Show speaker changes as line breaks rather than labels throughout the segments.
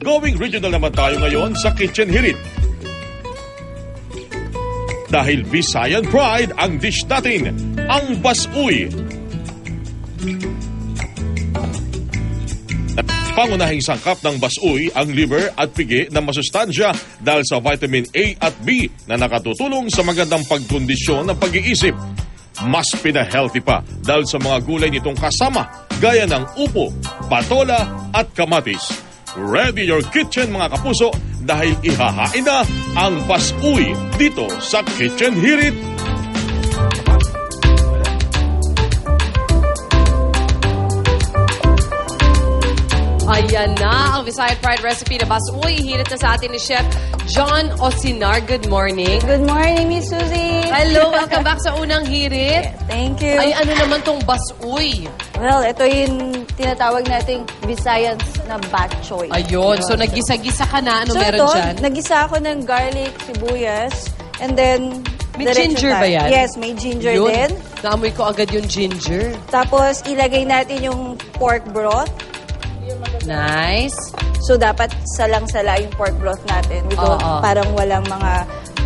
Going regional naman tayo ngayon sa Kitchen Hirit. Dahil Visayan Pride ang dish natin, ang basuy. Pangunahing sangkap ng basuy ang liver at pigi na masustansya dahil sa vitamin A at B na nakatutulong sa magandang pagkondisyon ng pag-iisip. Mas pina-healthy pa dahil sa mga gulay nitong kasama gaya ng upo, patola at kamatis. Ready your kitchen mga kapuso dahil ihahain na ang basuy dito sa Kitchen Hirit.
Ayan na ang Visayan Pride recipe na basuy. Hirit na sa atin ni Chef John Osinar. Good morning.
Good morning, Miss Susie.
Hello, welcome back sa unang hirit.
Thank you.
Ay, ano naman tong basuy?
Well, ito yung tinatawag nating Visayans na bok choy.
Ayun, so nagisa-gisa ka na. Ano
so
meron
ito,
dyan?
nagisa ako ng garlic, sibuyas, and then...
May ginger ba yan?
Yes, may ginger
Yun.
din.
Naamoy ko agad yung ginger.
Tapos, ilagay natin yung pork broth.
Nice.
So, dapat salang-sala yung pork broth natin. We don't, parang walang mga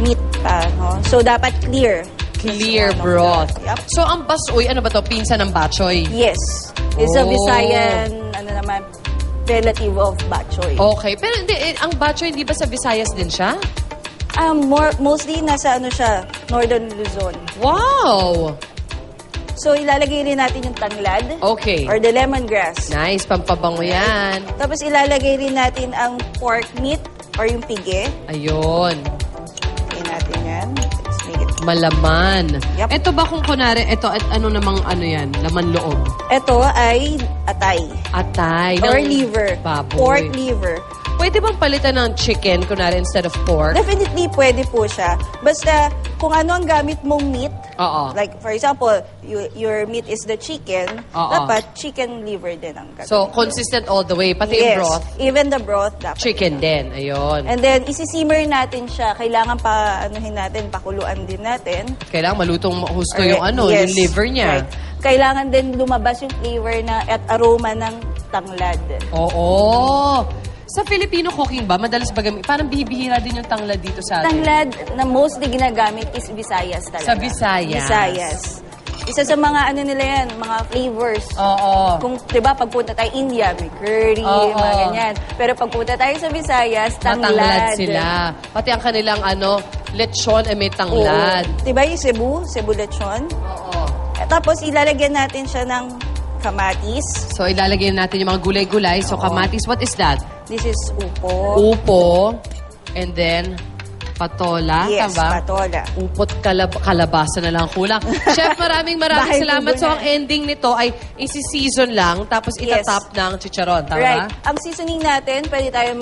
meat pa, no? So, dapat clear.
Clear
That's one of
broth.
the- Yep.
So, ang basuy, ano ba to? Pinsan ng bachoy?
Yes. It's a
Oh.
Visayan, relative of bok choy.
Okay. Pero hindi, ang bachoy, hindi ba sa Visayas din siya?
Mostly nasa siya, Northern Luzon.
Wow!
So, ilalagay rin natin yung tanglad.
Okay.
Or the lemongrass.
Nice, pampabango yan.
Tapos, ilalagay rin natin ang pork meat or yung pigi.
Ayun.
Lagay natin yan. Let's make it.
Malaman.
Yep.
Ito ba kung kunwari, ito, at ano namang ano yan? Laman loob?
Ito ay atay.
Atay.
Or
ng
liver.
Baboy.
Pork liver.
Pwede bang palitan ng chicken, kunwari, instead of pork?
Definitely, pwede po siya. Basta, kung ano ang gamit mong meat,
Oo.
like, for example, your meat is the chicken,
Oo.
dapat chicken liver din ang gagawin.
So, consistent all the way. Pati yung broth,
Even the broth, dapat.
chicken din. Ayun.
And then, isisimmer natin siya. Kailangan pakuluan din natin.
Kailangan malutong husto
Or-
yung
yes,
yung liver niya.
right. Kailangan din lumabas yung flavor at aroma ng tanglad.
Oo. Sa Filipino cooking ba, madalas ba gamit? Parang bihibihira din yung tanglad dito sa atin.
Tanglad na mostly ginagamit is Visayas talaga.
Sa Visayas.
Visayas. Isa sa mga nila yan, mga flavors.
Oo.
Kung, di ba, pagpunta tayo India, may curry,
Oo.
mga ganyan. Pero pagpunta tayo sa Visayas, tanglad.
Matanglad sila. Pati ang kanilang lechon ay may tanglad.
Oo. Di ba yung Cebu lechon?
Oo.
Tapos, ilalagyan natin siya ng kamatis.
So, ilalagay natin yung mga gulay-gulay. So, kamatis, what is that?
This is upo.
Upo. And then, patola.
Yes,
tama?
patola.
Upot kalabasa na lang kulang. Chef, maraming
Bahay
salamat.
kubo
So,
na.
ang ending nito ay isi-season lang, tapos
Yes.
itatap ng chicharon. Tama?
Right. Ang seasoning natin, pwede tayo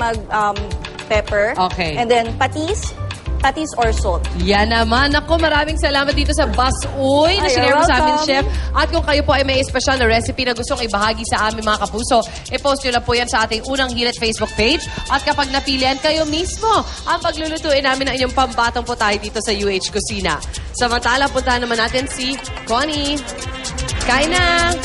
pepper.
Okay.
And then patis or salt.
Yan naman. Ako, maraming salamat dito sa basuy na
Ay,
sinare mo sa amin,
welcome.
Chef. At kung kayo po ay may espesyal na recipe na gustong ibahagi sa amin, mga kapuso, i-post nyo lang po yan sa ating unang hirit Facebook page. At kapag napilian kayo mismo, ang paglulutuin namin ng inyong pambatang po tayo dito sa UH Kusina. Samantala, puntahan naman natin si Connie. Kain na!